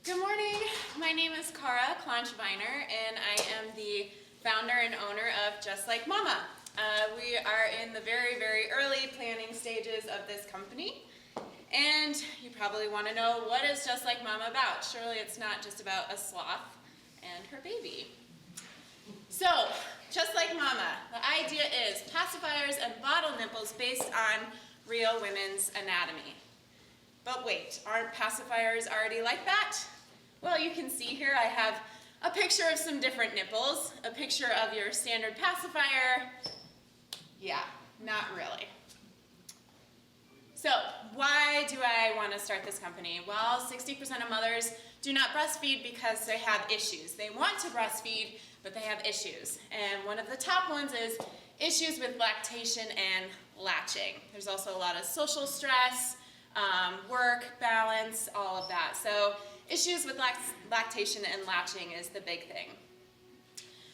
Good morning. My name is Cara Klonschweiner, and I am the founder and owner of Just Like Mama. We are in the very, very early planning stages of this company, and you probably want to know, what is Just Like Mama about? Surely it's not just about a sloth and her baby. So, Just Like Mama, the idea is pacifiers and bottle nipples based on real women's anatomy. But wait, aren't pacifiers already like that? Well, you can see here I have a picture of some different nipples, a picture of your standard pacifier. Yeah, not really. So, why do I want to start this company? Well, 60% of mothers do not breastfeed because they have issues. They want to breastfeed, but they have issues. And one of the top ones is issues with lactation and latching. There's also a lot of social stress, work, balance, all of that. So issues with lactation and latching is the big thing.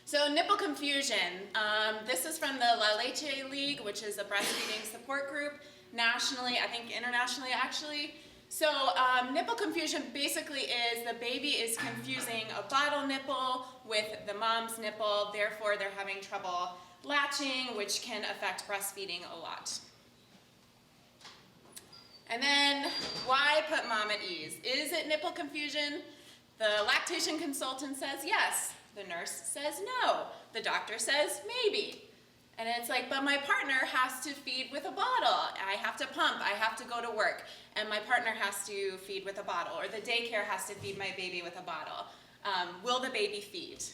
So nipple confusion, this is from the La Leche League, which is a breastfeeding support group nationally, I think internationally actually. So nipple confusion basically is the baby is confusing a bottle nipple with the mom's nipple, therefore they're having trouble latching, which can affect breastfeeding a lot. And then, why put mom at ease? Is it nipple confusion? The lactation consultant says yes. The nurse says no. The doctor says maybe. And it's like, but my partner has to feed with a bottle. I have to pump, I have to go to work, and my partner has to feed with a bottle, or the daycare has to feed my baby with a bottle. Will the baby feed?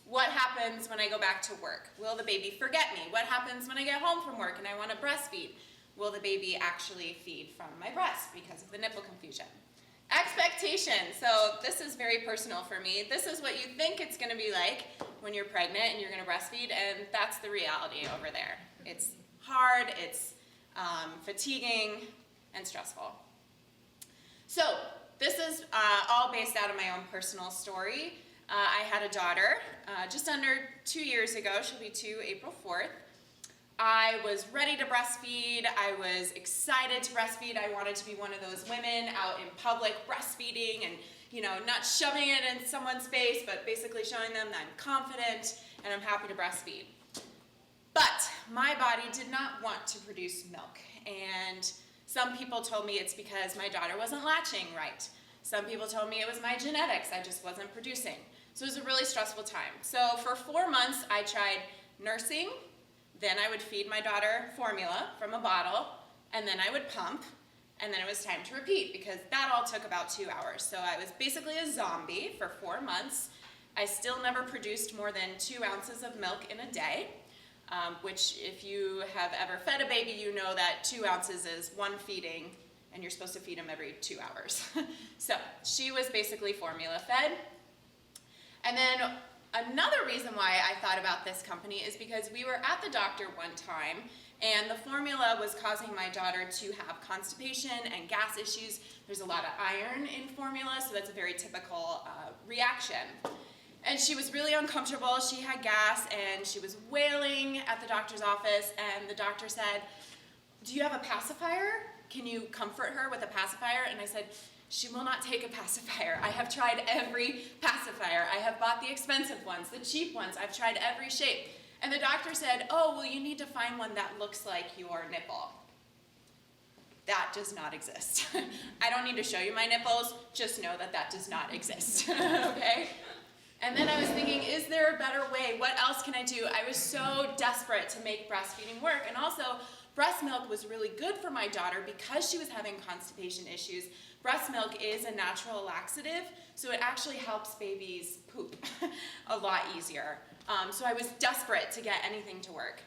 What happens when I go back to work? Will the baby forget me? What happens when I get home from work and I want to breastfeed? Will the baby actually feed from my breast because of the nipple confusion? Expectation. So this is very personal for me. This is what you think it's going to be like when you're pregnant and you're going to breastfeed, and that's the reality over there. It's hard, it's fatiguing, and stressful. So this is all based out of my own personal story. I had a daughter just under 2 years ago. She'll be 2 April 4th. I was ready to breastfeed. I was excited to breastfeed. I wanted to be one of those women out in public breastfeeding and, not shoving it in someone's face, but basically showing them that I'm confident and I'm happy to breastfeed. But my body did not want to produce milk. And some people told me it's because my daughter wasn't latching right. Some people told me it was my genetics. I just wasn't producing. So it was a really stressful time. So for 4 months, I tried nursing. Then I would feed my daughter formula from a bottle, and then I would pump, and then it was time to repeat because that all took about 2 hours. So I was basically a zombie for 4 months. I still never produced more than 2 ounces of milk in a day, which if you have ever fed a baby, you know that 2 ounces is one feeding, and you're supposed to feed them every 2 hours. So she was basically formula fed. And then another reason why I thought about this company is because we were at the doctor one time and the formula was causing my daughter to have constipation and gas issues. There's a lot of iron in formula, so that's a very typical reaction. And she was really uncomfortable. She had gas and she was wailing at the doctor's office, and the doctor said, "Do you have a pacifier? Can you comfort her with a pacifier?" And I said, "She will not take a pacifier. I have tried every pacifier. I have bought the expensive ones, the cheap ones. I've tried every shape." And the doctor said, "Oh, well, you need to find one that looks like your nipple." That does not exist. I don't need to show you my nipples. Just know that that does not exist, okay? And then I was thinking, is there a better way? What else can I do? I was so desperate to make breastfeeding work. And also, breast milk was really good for my daughter because she was having constipation issues. Breast milk is a natural laxative, so it actually helps babies poop a lot easier. So I was desperate to get anything to work.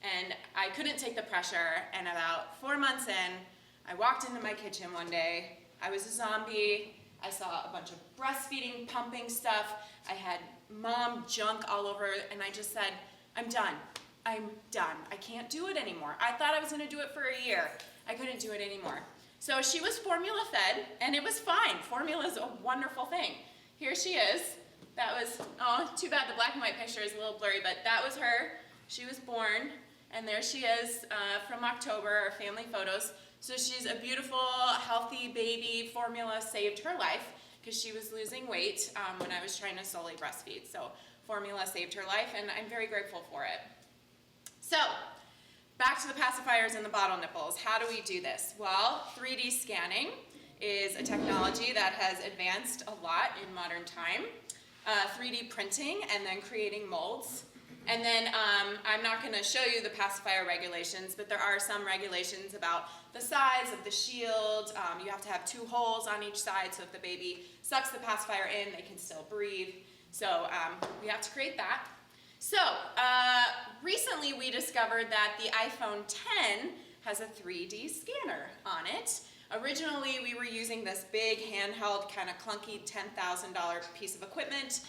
And I couldn't take the pressure, and about 4 months in, I walked into my kitchen one day. I was a zombie. I saw a bunch of breastfeeding, pumping stuff. I had mom junk all over, and I just said, "I'm done. I'm done. I can't do it anymore." I thought I was going to do it for a year. I couldn't do it anymore. So she was formula fed, and it was fine. Formula is a wonderful thing. Here she is. That was, oh, too bad the black and white picture is a little blurry, but that was her. She was born, and there she is from October, our family photos. So she's a beautiful, healthy baby. Formula saved her life because she was losing weight when I was trying to solely breastfeed. So formula saved her life, and I'm very grateful for it. So back to the pacifiers and the bottle nipples. How do we do this? Well, 3D scanning is a technology that has advanced a lot in modern time. 3D printing and then creating molds. And then I'm not going to show you the pacifier regulations, but there are some regulations about the size of the shield. You have to have 2 holes on each side, so if the baby sucks the pacifier in, they can still breathe. So we have to create that. So recently we discovered that the iPhone 10 has a 3D scanner on it. Originally we were using this big handheld, kind of clunky $10,000 piece of equipment.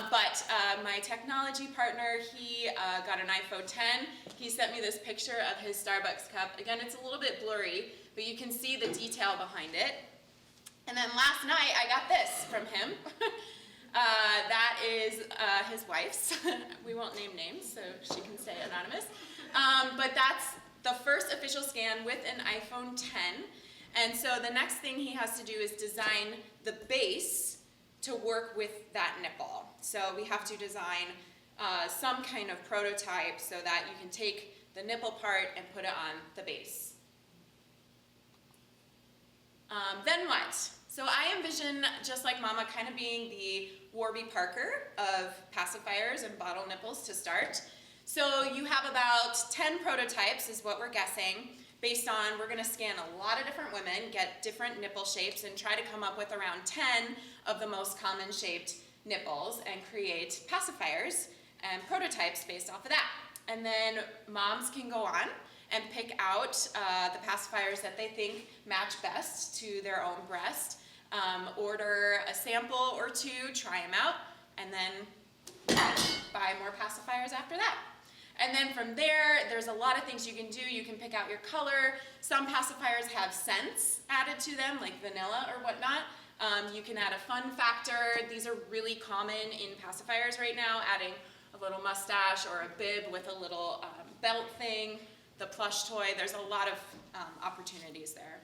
But my technology partner, he got an iPhone 10. He sent me this picture of his Starbucks cup. Again, it's a little bit blurry, but you can see the detail behind it. And then last night, I got this from him. That is his wife's. We won't name names, so she can stay anonymous. But that's the first official scan with an iPhone 10. And so the next thing he has to do is design the base to work with that nipple. So we have to design some kind of prototype so that you can take the nipple part and put it on the base. Then what? So I envision, just like Mama, kind of being the Warby Parker of pacifiers and bottle nipples to start. So you have about 10 prototypes is what we're guessing. Based on, we're going to scan a lot of different women, get different nipple shapes, and try to come up with around 10 of the most common shaped nipples and create pacifiers and prototypes based off of that. And then moms can go on and pick out the pacifiers that they think match best to their own breast, order a sample or 2, try them out, and then buy more pacifiers after that. And then from there, there's a lot of things you can do. You can pick out your color. Some pacifiers have scents added to them, like vanilla or whatnot. You can add a fun factor. These are really common in pacifiers right now, adding a little mustache or a bib with a little belt thing, the plush toy. There's a lot of opportunities there.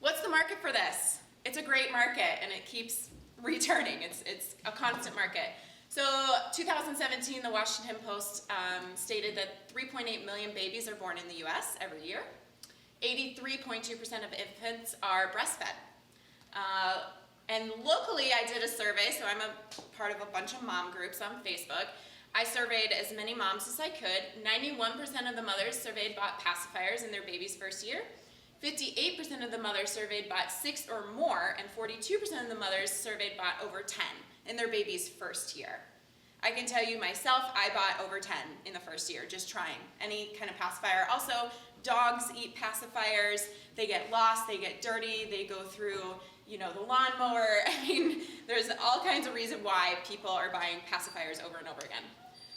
What's the market for this? It's a great market, and it keeps returning. It's a constant market. So 2017, the Washington Post stated that 3.8 million babies are born in the US every year. 83.2% of infants are breastfed. And locally, I did a survey, so I'm a part of a bunch of mom groups on Facebook. I surveyed as many moms as I could. 91% of the mothers surveyed bought pacifiers in their baby's first year. 58% of the mothers surveyed bought 6 or more, and 42% of the mothers surveyed bought over 10 in their baby's first year. I can tell you myself, I bought over 10 in the first year, just trying any kind of pacifier. Also, dogs eat pacifiers. They get lost, they get dirty, they go through, the lawnmower. I mean, there's all kinds of reasons why people are buying pacifiers over and over again.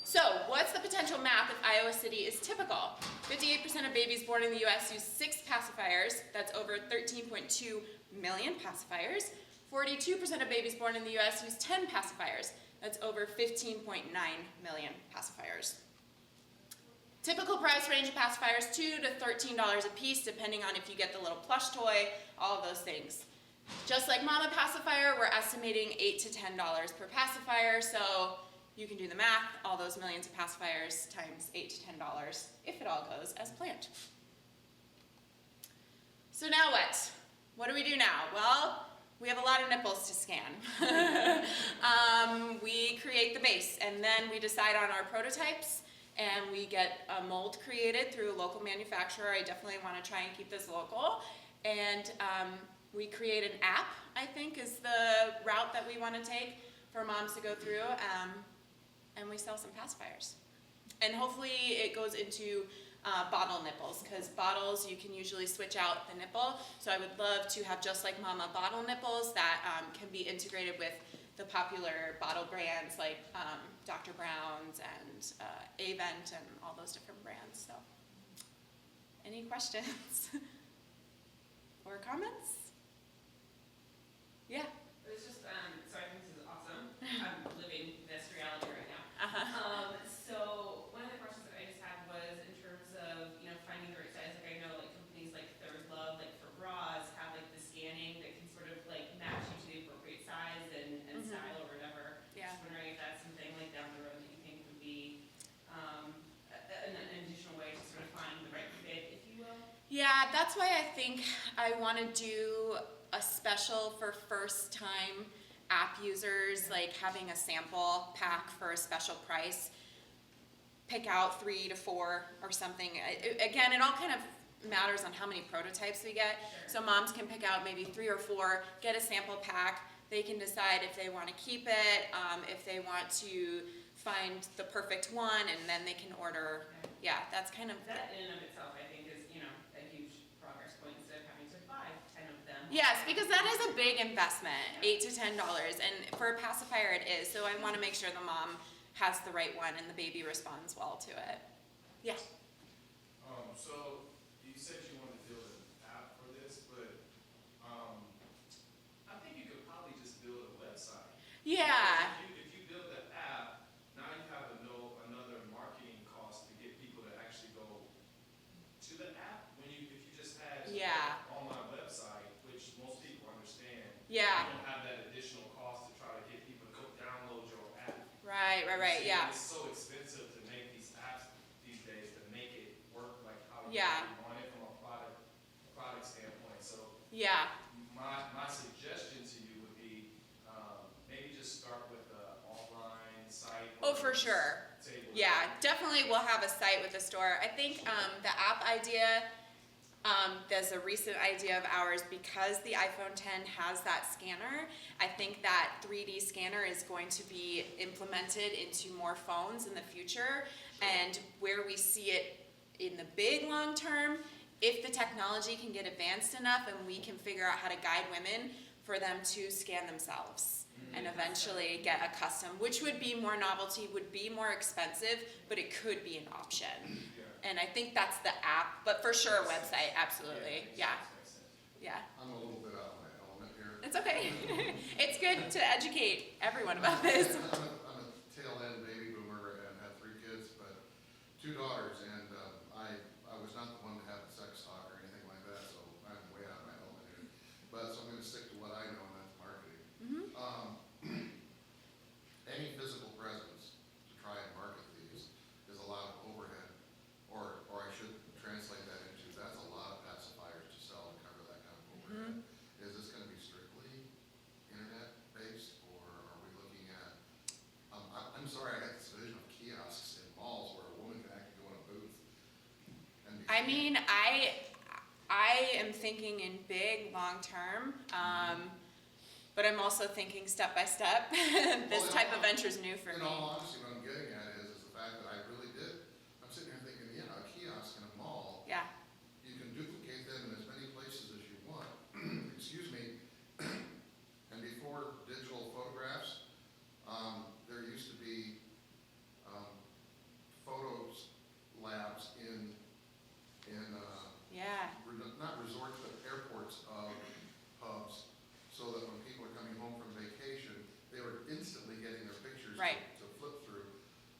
So, what's the potential math if Iowa City is typical? 58% of babies born in the US use 6 pacifiers. That's over 13.2 million pacifiers. 42% of babies born in the US use 10 pacifiers. That's over 15.9 million pacifiers. Typical price range of pacifiers, $2 to $13 a piece, depending on if you get the little plush toy, all of those things. Just like Mama pacifier, we're estimating $8 to $10 per pacifier, so you can do the math, all those millions of pacifiers times $8 to $10, if it all goes as planned. So now what? What do we do now? Well, we have a lot of nipples to scan. We create the base, and then we decide on our prototypes, and we get a mold created through a local manufacturer. I definitely want to try and keep this local. And we create an app, I think, is the route that we want to take for moms to go through, and we sell some pacifiers. And hopefully it goes into bottle nipples, because bottles, you can usually switch out the nipple. So I would love to have just like Mama bottle nipples that can be integrated with the popular bottle brands like Dr. Brown's and Avent and all those different brands. So, any questions or comments? Yeah. It was just, so I think this is awesome. I'm living this reality right now. So one of the questions that I just had was in terms of, finding the right size. Like I know like companies that's why I think I want to do a special for first time app users, like having a sample pack for a special price. Pick out 3 to 4 or something. Again, it all kind of matters on how many prototypes we get. So moms can pick out maybe 3 or 4, get a sample pack. They can decide if they want to keep it, if they want to find the perfect one, and then they can order. Yeah, that's kind of. That in and of itself, I think, is, a huge progress point instead of having to buy 10 of them. Yes, because that is a big investment, $8 to $10, and for a pacifier it is. So I want to make sure the mom has the right one and the baby responds well to it. Yeah. So you said you wanted to build an app for this, but I think you could probably just build a website. Yeah. If you build the app, now you have another marketing cost to get people to actually go to the app. If you just had Yeah. an online website, which most people understand, Yeah. you don't have that additional cost to try to get people to go download your app. Right. See, Yeah. It's so expensive to make these apps these days to make it work like how you Yeah. want it from a product standpoint. So Yeah. my suggestion to you would be maybe just start with an online site. Oh, for sure. Yeah, definitely we'll have a site with a store. I think the app idea, there's a recent idea of ours because the iPhone 10 has that scanner. I think that 3D scanner is going to be implemented into more phones in the future, and where we see it in the big long term, if the technology can get advanced enough and we can figure out how to guide women for them to scan themselves and eventually get a custom, which would be more novelty, would be more expensive, but it could be an option. And I think that's the app, but for sure a website, absolutely, yeah. Yeah, I'm a little bit out of my element here. it's okay. It's good to educate everyone about this. I'm a tail end baby boomer and had 3 kids, but 2 daughters, and I was not the one to have a sex talk or anything like that, so I'm way out of my element here. But so I'm going to stick to what I know, and that's marketing. Any physical presence to try and market these is a lot of overhead, or I should translate that into that's a lot of pacifiers to sell to cover that kind of overhead. Is this going to be strictly internet based, or are we looking at? I'm sorry, I got this vision of kiosks in malls where a woman can actually go in a booth. And be I mean, I am thinking in big, long term, but I'm also thinking step by step. This Well, type of venture is new for In me. all honesty, what I'm getting at is the fact that I really did. I'm sitting here thinking, a kiosk in a mall, Yeah, you can duplicate them in as many places as you want. Excuse me. And before digital photographs, there used to be photos labs in yeah, not resorts but airports of hubs, so that when people are coming home from vacation, they were instantly getting their pictures Right. to flip through.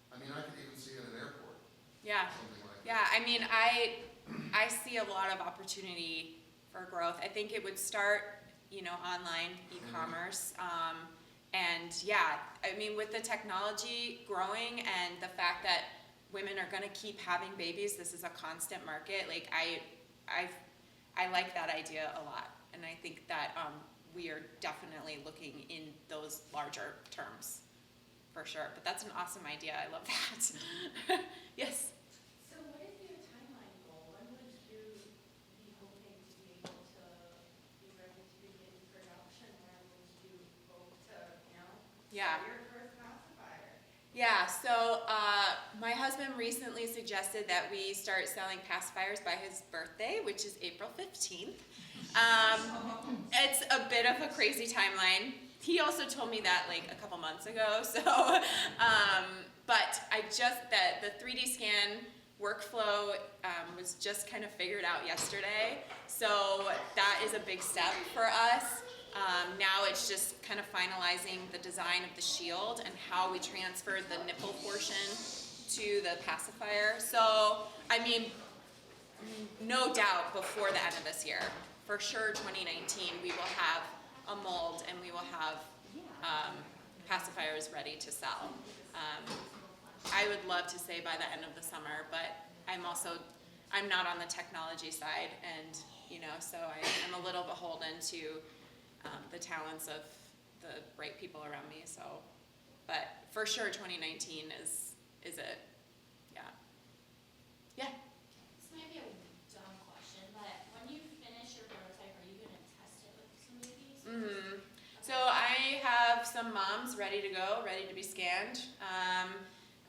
I mean, I could even see it in an airport, yeah. something like that. Yeah, I mean, I see a lot of opportunity for growth. I think it would start, online e-commerce. And yeah, I mean, with the technology growing and the fact that women are gonna keep having babies, this is a constant market. Like I like that idea a lot. And I think that we are definitely looking in those larger terms, for sure. But that's an awesome idea. I love that. Yes. So what is your timeline goal? When would you be hoping to be able to be ready to begin production? When would you hope to, Yeah. sell your first pacifier? Yeah, so my husband recently suggested that we start selling pacifiers by his birthday, which is April 15th. It's a bit of a crazy timeline. He also told me that like a couple months ago, so, but the 3D scan workflow was just kind of figured out yesterday, so that is a big step for us. Now it's just kind of finalizing the design of the shield and how we transfer the nipple portion to the pacifier. So, I mean, no doubt before the end of this year, for sure 2019, we will have a mold and we will have pacifiers ready to sell. I would love to say by the end of the summer, but I'm also I'm not on the technology side, and, you know, so I'm a little beholden to the talents of the right people around me, so. But for sure, 2019 is it, yeah. Yeah. This might be a dumb question, but when you finish your prototype, are you gonna test it with some babies? Mm-hmm. So I have some moms ready to go, ready to be scanned.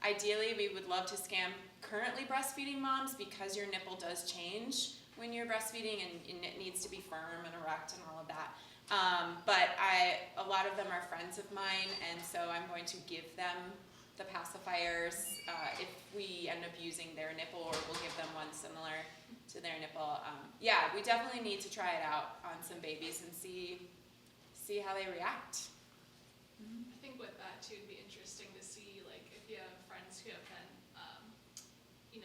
Ideally, we would love to scan currently breastfeeding moms because your nipple does change when you're breastfeeding, and it needs to be firm and erect and all of that. But a lot of them are friends of mine, and so I'm going to give them the pacifiers if we end up using their nipple, or we'll give them one similar to their nipple. Yeah, we definitely need to try it out on some babies and see how they react. I think with that too, it'd be interesting to see, like, if you have friends who have been,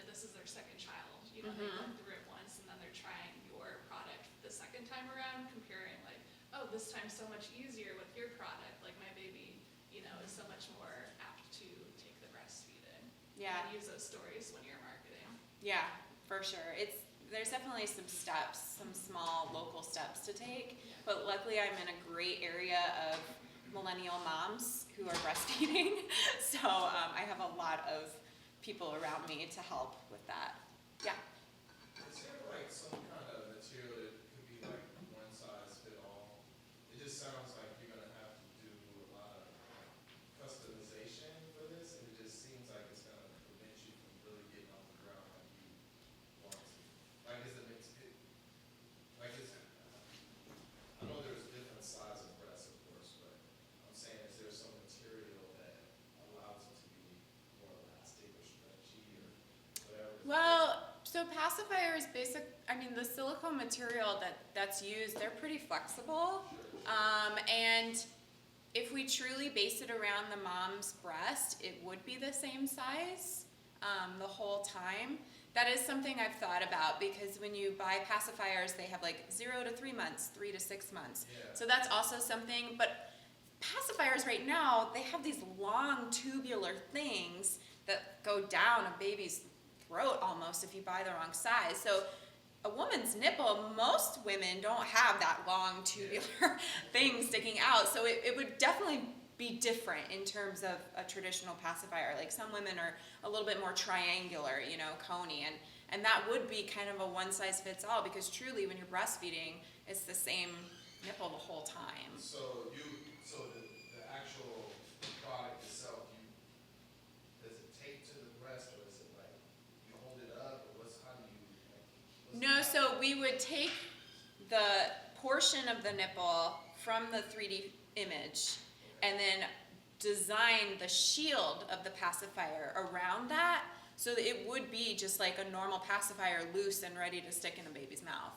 this is their second child, they went through it once and then they're trying your product the second time around, comparing like, oh, this time's so much easier with your product, like my baby, is so much more apt to take the breastfeeding. Yeah. And use those stories when you're marketing. Yeah, for sure. There's definitely some steps, some small local steps to take, but luckily I'm in a great area of millennial moms who are breastfeeding, so I have a lot of people around me to help with that. Yeah. Is there like some kind of material that could be like one size fit all? It just sounds like you're gonna have to do a lot of customization for this, and it just seems like it's gonna prevent you from really getting off the ground like you want to. Like, I know there's different size of breasts, of course, but I'm saying, is there some material that allows it to be more elastic or stretchy or whatever? Well, so pacifier is the silicone material that's used, they're pretty flexible. And if we truly base it around the mom's breast, it would be the same size the whole time. That is something I've thought about, because when you buy pacifiers, they have like 0 to 3 months, 3 to 6 months. Yeah. So that's also something, but pacifiers right now, they have these long tubular things that go down a baby's throat almost if you buy the wrong size. So a woman's nipple, most women don't have that long tubular thing sticking out. So it would definitely be different in terms of a traditional pacifier. Like some women are a little bit more triangular, coney, and that would be kind of a one size fits all, because truly when you're breastfeeding, it's the same nipple the whole time. So the actual product itself, does it tape to the breast, or is it like you hold it up, or how do you? No, so we would take the portion of the nipple from the 3D image and then design the shield of the pacifier around that, so that it would be just like a normal pacifier, loose and ready to stick in a baby's mouth.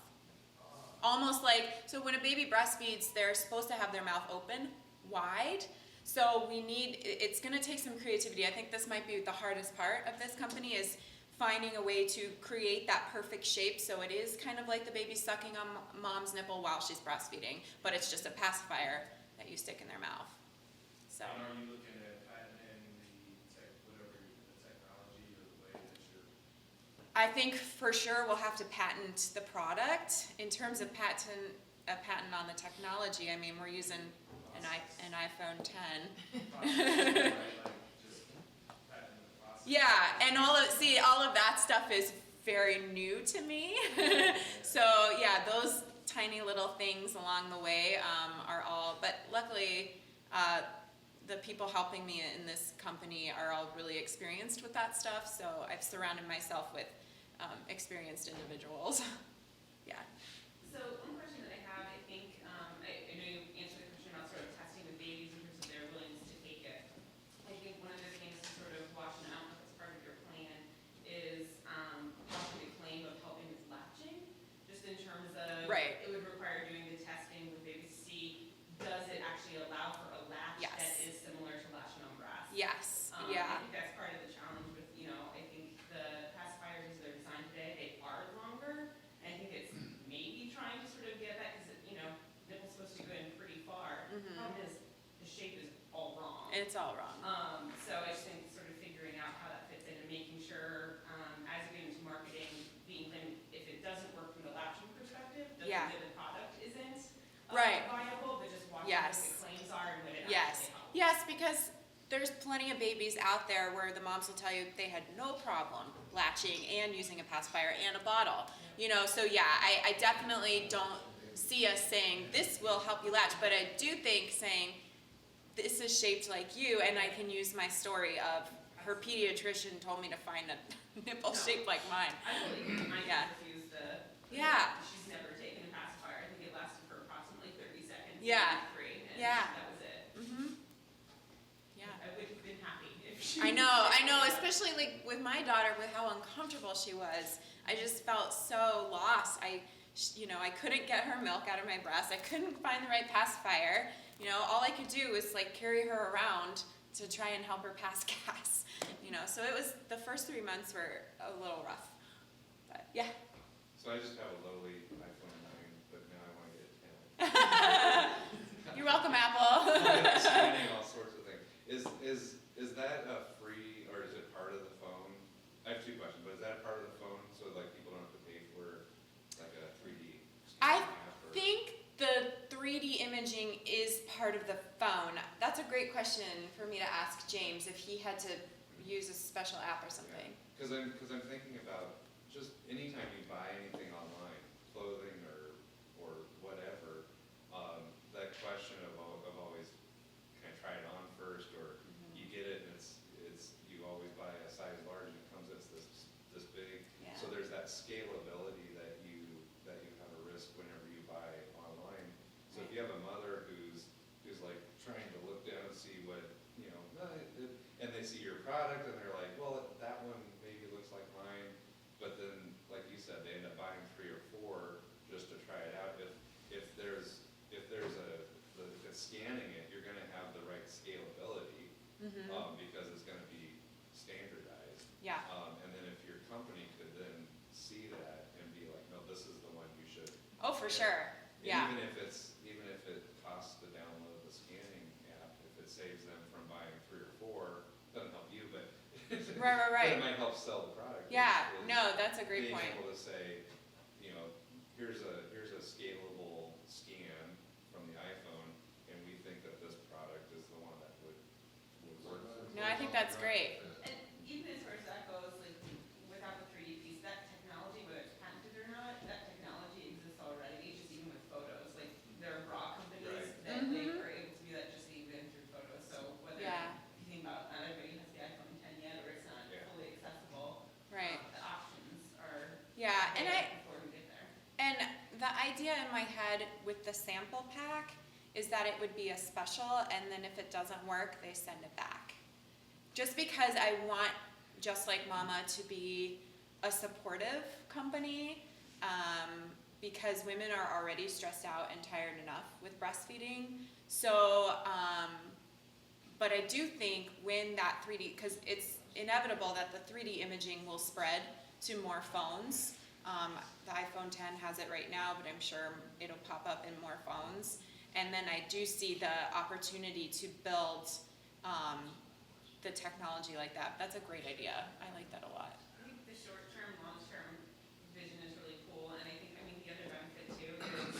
Almost like, so when a baby breastfeeds, they're supposed to have their mouth open, wide. So it's gonna take some creativity. I think this might be the hardest part of this company, is finding a way to create that perfect shape so it is kind of like the baby sucking on mom's nipple while she's breastfeeding, but it's just a pacifier that you stick in their mouth. So. And are you looking at patenting the technology or the way that you're? I think for sure we'll have to patent the product. In terms of a patent on the technology, we're using an iPhone 10. Yeah, and all of that stuff is very new to me. So yeah, those tiny little things along the way are all, but luckily the people helping me in this company are all really experienced with that stuff, so I've surrounded myself with experienced individuals. Yeah. So one question that I have, I think, I know you answered the question about sort of testing with babies in terms of their willingness to take it. I think one of the things to sort of watch, and I don't know if it's part of your plan, is possibly the claim of helping with latching, just in terms of. Right. It would require doing the testing with babies to see, does it actually allow for a latch Yes. that is similar to latching on breast? Yes. I Yeah. think that's part of the challenge with, I think the pacifiers as they're designed today, they are longer. And I think it's maybe trying to sort of get that, because, nipple's supposed to go in pretty far. Mhm. Problem is, the shape is all wrong. It's all wrong. So I just think sort of figuring out how that fits in and making sure, as you get into marketing, being because there's plenty of babies out there where the moms will tell you they had no problem latching and using a pacifier and a bottle. You know, so yeah, I definitely don't see us saying this will help you latch, but I do think saying this is shaped like you, and I can use my story of her pediatrician told me to find a nipple shaped like mine. I believe mine Yeah. refused the. Yeah. She's never taken a pacifier. I think it lasted for approximately 30 seconds. Yeah. maybe 3, and Yeah. that was it. Mm-hmm. Yeah. I would have been happy if she. I know, especially like with my daughter, with how uncomfortable she was. I just felt so lost. I couldn't get her milk out of my breast. I couldn't find the right pacifier. You know, all I could do was like carry her around to try and help her pass gas. You know, so it was, the first 3 months were a little rough. But yeah. So I just have a lowly iPhone 9, but now I want to get a 10. You're welcome, Apple. I'm scanning all sorts of things. Is that a free, or is it part of the phone? I have 2 questions, but is that part of the phone, so like people don't have to pay for like a 3D I scanning app? Or? think the 3D imaging is part of the phone. That's a great question for me to ask James if he had to use a special app or something. Because I'm thinking about just anytime you buy anything online, clothing or whatever, that question of always, can I try it on first, or you get it and it's you always buy a size large and it comes as this big. Yeah. So there's that scalability that you have a risk whenever you buy online. So if you have a mother who's like trying to look down and see what, you know, and they see your product and they're like, well, that one maybe looks like mine, but then, like you said, they end up buying 3 or 4 just to try it out. If there's scanning it, you're gonna have the right scalability, because it's gonna be standardized. Yeah. And then if your company could then see that and be like, no, this is the one you should. Oh, for get. sure. And Yeah. even if it costs to download the scanning app, if it saves them from buying 3 or 4, doesn't help you, but Right. but it might help sell the product. Yeah. is No, that's a great being point. able to say, you know, here's a scalable scan from the iPhone, and we think that this product is the one that would work. No, I think that's great. And even as far as that goes, like without the 3D piece, that technology, whether it's patented or not, that technology exists already, just even with photos. Like there are bra companies Right. that they are able to do that just even through photos. So whether Yeah. you think about not everybody has the iPhone 10 yet, or it's not Yeah. fully accessible, Right. the options are Yeah, and there before we get there. And the idea in my head with the sample pack is that it would be a special, and then if it doesn't work, they send it back. Just because I want Just Like Mama to be a supportive company, because women are already stressed out and tired enough with breastfeeding. So, but I do think when that 3D, because it's inevitable that the 3D imaging will spread to more phones. The iPhone 10 has it right now, but I'm sure it'll pop up in more phones. And then I do see the opportunity to build the technology like that. That's a great idea. I like that a lot. I think the short-term, long-term vision is really cool, and I mean, the other benefit too is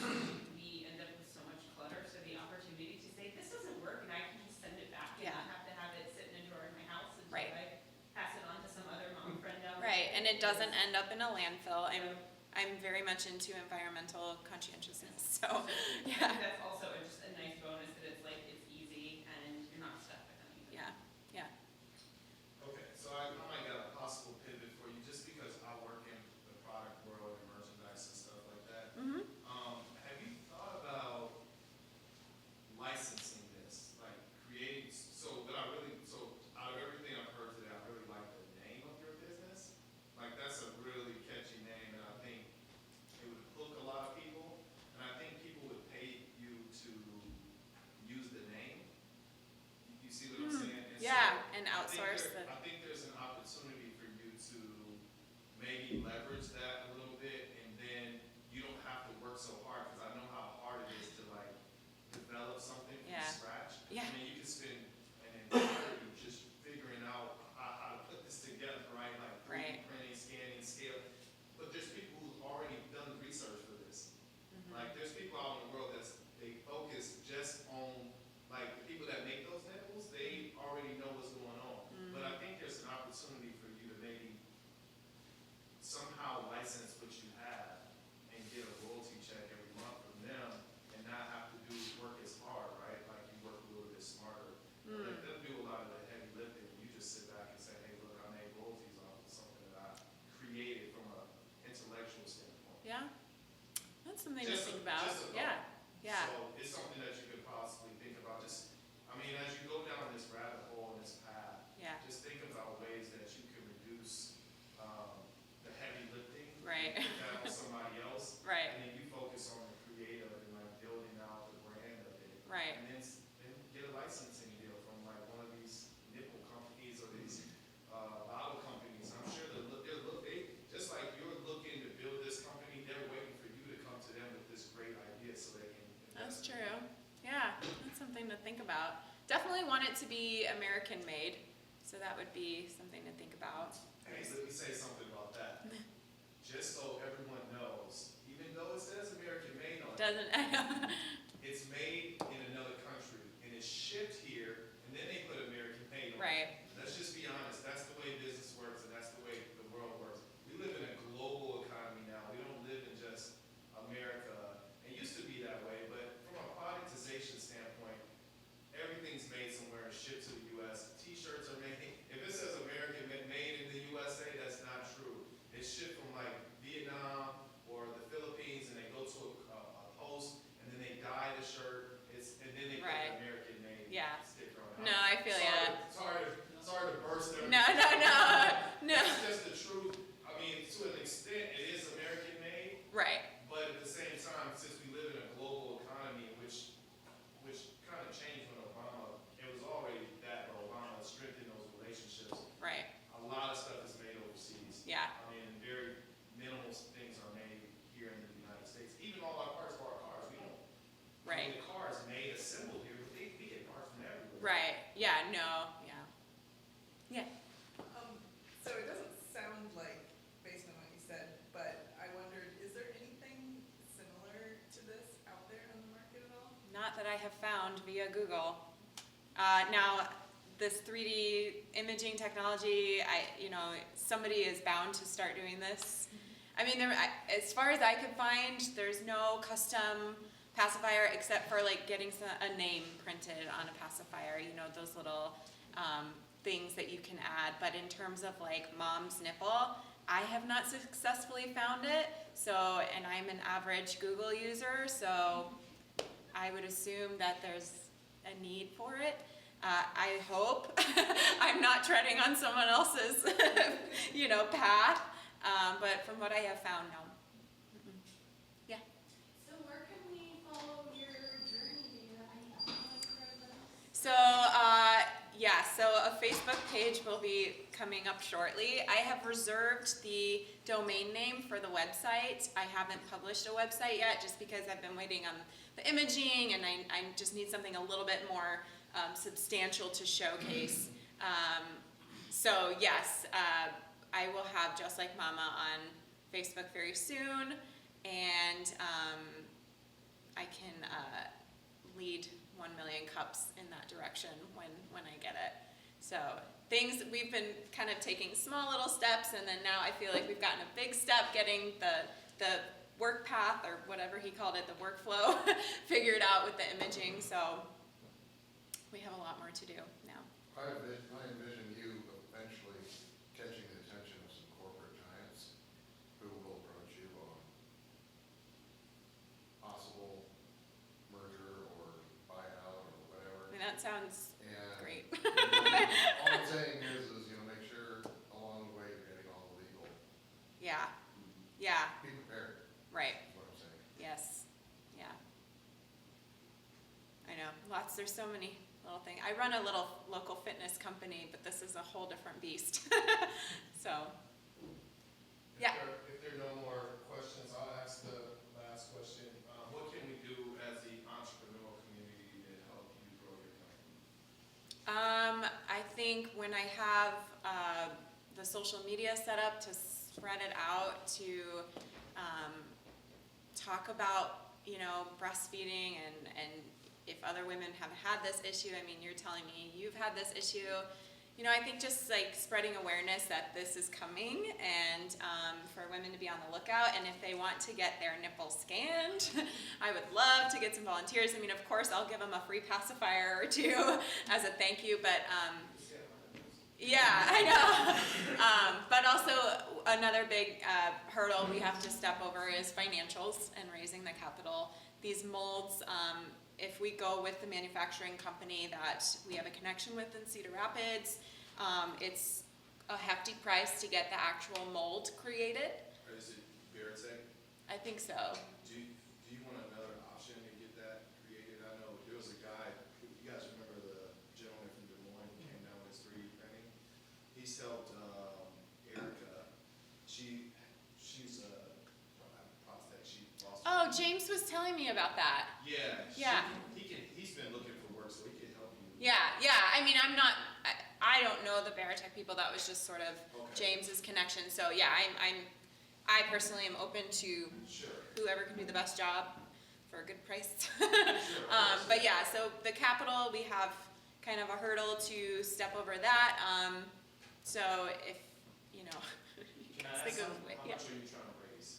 we end up with so much clutter, so the opportunity to say, this doesn't work, and I can just send it back and Yeah. not have to have it sit in a drawer in my house until Right. I pass it on to some other mom friend down the Right, and it street. doesn't end up in a landfill. I'm very much into environmental conscientiousness, so, I yeah, think that's also just a nice bonus, that it's like, it's easy, and you're not stuck with anything. yeah. Okay, so I might get a possible pivot for you, just because I work in the product world and merchandise and stuff like that. Mm-hmm. Have you thought about licensing this, like creating, so out of everything I've heard today, I really like the name of your business. Like, that's a really catchy name, and I think it would hook a lot of people, and I think people would pay you to use the name. You see what I'm saying? And so Yeah, and I think outsource I think there's an opportunity for you to maybe leverage that a little bit, and then you don't have to work so hard, because I know how hard it is to like develop something from Yeah. scratch. Yeah. I mean, you can spend an eternity just figuring out how to put this together, right? Like 3D Right. printing, scanning, scale. But there's people who've already done the research for this. Like, there's people out in the world they focus just on, like, the people that make those nipples, they out. Definitely want it to be American made, so that would be something to think about. Hey, let me say something about that. Just so everyone knows, even though it says American made on it, Doesn't, I know. it's made in another country and it's shipped here, and then they put American made on it. Right, Let's just be honest, that's the way business works and that's the way the world works. We live in a global economy now. We don't live in just America. It used to be that way, but from a productization standpoint, everything's made somewhere and shipped to the US. T-shirts are made, if it says American made in the USA, that's not true. It's shipped from like Vietnam or the Philippines, and they go to a post, and then they dye the shirt, and then they put Right. the American made Yeah. sticker on it. No, I feel ya. Sorry to burst their. No. That's just the truth. I mean, to an extent, it is American made, Right, but at the same time, since we live in a global economy, which kind of changed when Obama, it was already that, but Obama strengthened those relationships. right, A lot of stuff is made overseas. yeah, I mean, very minimal things are made here in the United States. Even all our parts for our cars, we don't. right, The cars made, assembled here, but we get parts from everywhere. right, yeah, no, yeah. So it doesn't sound like, based on what you said, but I wondered, is there anything similar to this out there on the market at all? Not that I have found via Google. Now, this 3D imaging technology, somebody is bound to start doing this. I mean, as far as I could find, there's no custom pacifier except for like getting a name printed on a pacifier, those little things that you can add. But in terms of like mom's nipple, I have not successfully found it. So, and I'm an average Google user, so I would assume that there's a need for it. I hope I'm not treading on someone else's, path. But from what I have found, no. Mm-mm. Yeah. So where can we follow your journey? I haven't heard So, so a Facebook page will be coming up shortly. I have reserved the domain name for the website. I haven't published a website yet just because I've been waiting on the imaging, and I just need something a little bit more substantial to showcase. So yes, I will have Just Like Mama on Facebook very soon, and I can lead 1 million cups in that direction when I get it. So we've been kind of taking small little steps, and then now I feel like we've gotten a big step getting the work path, or whatever he called it, the workflow, figured out with the imaging. So we have a lot more to do now. I envision you eventually catching the attention of some corporate giants who will approach you on possible merger or buyout or whatever. I mean, that sounds And great. all I'm saying is, make sure along the way you're getting all the legal. Yeah, yeah, Be prepared, right. is what I'm saying. Yes, yeah. I know, there's so many little things. I run a little local fitness company, but this is a whole different beast. So, yeah. If there are no more questions, I'll ask the last question. What can we do as the entrepreneurial community to help you grow your company? I think when I have the social media set up to spread it out, to talk about, breastfeeding, and if other women have had this issue, I mean, you're telling me you've had this issue. I think just like spreading awareness that this is coming, and for women to be on the lookout, and if they want to get their nipples scanned, I would love to get some volunteers. I mean, of course, I'll give them a free pacifier or two as a thank you, but yeah, I know. But also another big hurdle we have to step over is financials and raising the capital. These molds, if we go with the manufacturing company that we have a connection with in Cedar Rapids, it's a hefty price to get the actual mold created. Or is it Veritech? I think so. Do you want another option to get that created? I know there was a guy, you guys remember the gentleman from Des Moines who came down with his 3D printing? He's helped Erica. She's a prosthetic. She lost. Oh, James was telling me about that. Yeah. Yeah. He's been looking for work, so he can help Yeah, I mean, I don't know the Veritech people, that was just sort of Okay. James's connection, so yeah, I personally am open to Sure. whoever can do the best job for a good price. Sure, of course. But yeah, so the capital, we have kind of a hurdle to step over that, so if, you know. Can I think ask of- how yeah. much are you trying to raise?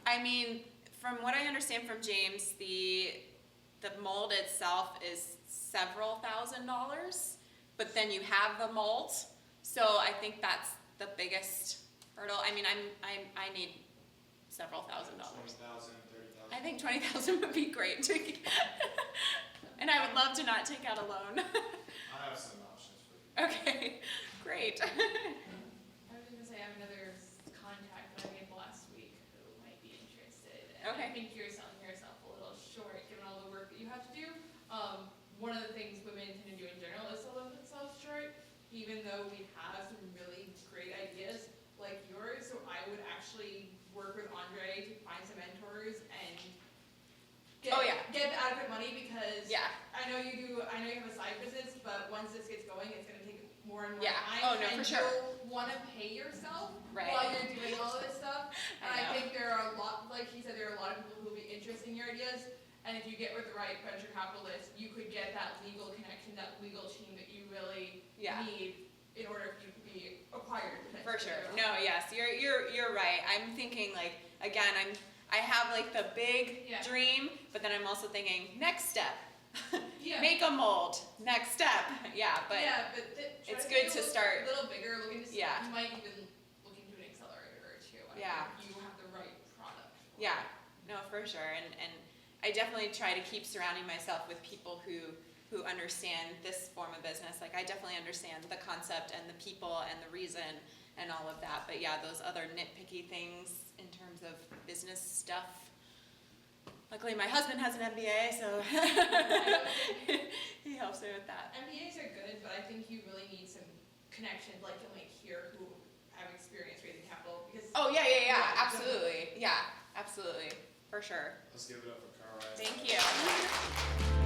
I mean, from what I understand from James, the mold itself is several $1,000s, but then you have the mold, so I think that's the biggest hurdle. I mean, I need several $1,000s. 20,000, 30,000? I think 20,000 would be great to, and I would love to not take out a loan. I have some options for you. Okay, great. I was gonna say, I have another contact that I made last week who might be interested. And Okay. I think you're selling yourself a little short, given all the work that you have to do. One of the things women tend to do in general is sell themselves short, even though we have some really great ideas like yours. So I would actually work with Andre to find some mentors and Oh, yeah. get the adequate money, because Yeah, I know you have a side business, but once this gets going, it's gonna take more and more Yeah. time. Oh, no, for sure. And you'll wanna pay yourself Right. while you're doing all of this stuff. And I I know. think there are a lot, like he said, there are a lot of people who will be interested in your ideas. And if you get with the right venture capitalist, you could get that legal connection, that legal team that you really Yeah. need in order for you to be acquired. for potentially. sure. No, yes, you're right. I'm thinking like, again, I have like the big Yeah. dream, but then I'm also thinking, next step. Yeah. Make a mold, next step. Yeah, but Yeah, but try it's to good make to it look start- a little bigger, look into, Yeah. you might even look into an accelerator or two. I Yeah. think you have the right product. for yeah, it. no, for sure. And I definitely try to keep surrounding myself with people who understand this form of business. Like I definitely understand the concept and the people and the reason and all of that. But yeah, those other nitpicky things in terms of business stuff. Luckily, my husband has an MBA, so he helps me with that. MBAs are good, but I think you really need some connections, like you might hear who have experience raising capital, because. Oh, yeah, Yeah, absolutely. Yeah, absolutely, for sure. Let's give it up for Carl. Thank you.